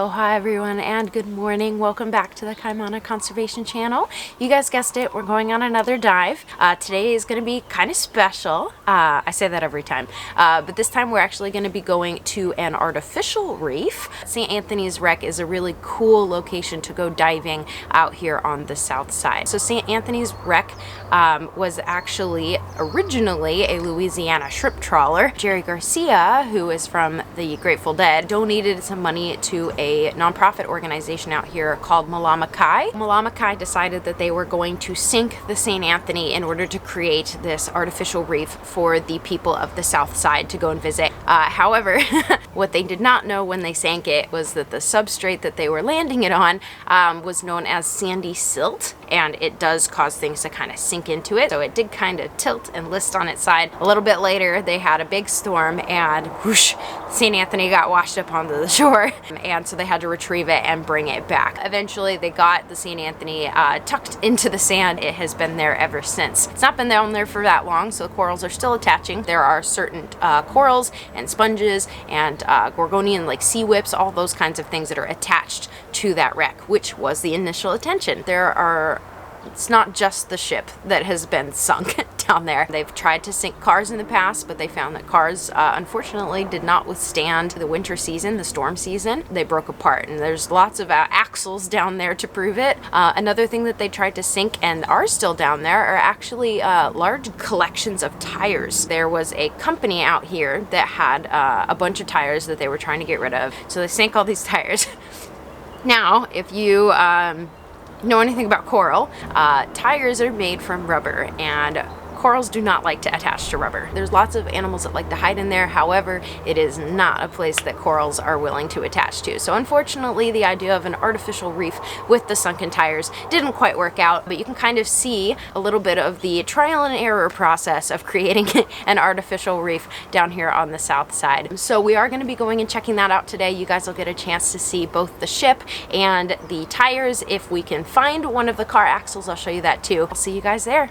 Aloha everyone and good morning. Welcome back to the Kaimana Conservation Channel. You guys guessed it, we're going on another dive. Today is going to be kind of special. I say that every time, but this time we're actually going to be going to an artificial reef. St. Anthony's Wreck is a really cool location to go diving out here on the south side. So St. Anthony's Wreck was actually originally a Louisiana shrimp trawler. Jerry Garcia, who is from the Grateful Dead, donated some money to a nonprofit organization out here called Milletseed. Milletseed decided that they were going to sink the St. Anthony in order to create this artificial reef for the people of the south side to go and visit. However, what they did not know when they sank it was that the substrate that they were landing it on was known as sandy silt, and it does cause things to kind of sink into it. So it did kind of tilt and list on its side. A little bit later, they had a big storm and whoosh, St. Anthony got washed up onto the shore, and so they had to retrieve it and bring it back. Eventually, they got the St. Anthony tucked into the sand. It has been there ever since. It's not been down there for that long, so the corals are still attaching. There are certain corals and sponges and Gorgonian like sea whips, all those kinds of things that are attached to that wreck, which was the initial attention. It's not just the ship that has been sunk down there. They've tried to sink cars in the past, but they found that cars unfortunately did not withstand the winter season, the storm season. They broke apart, and there's lots of axles down there to prove it. Another thing that they tried to sink and are still down there are actually large collections of tires. There was a company out here that had a bunch of tires that they were trying to get rid of, so they sank all these tires. Now, if you know anything about coral, tires are made from rubber, and corals do not like to attach to rubber. There's lots of animals that like to hide in there. However, it is not a place that corals are willing to attach to. So unfortunately, the idea of an artificial reef with the sunken tires didn't quite work out, but you can kind of see a little bit of the trial and error process of creating an artificial reef down here on the south side. So we are going to be going and checking that out today. You guys will get a chance to see both the ship and the tires. If we can find one of the car axles, I'll show you that too. I'll see you guys there.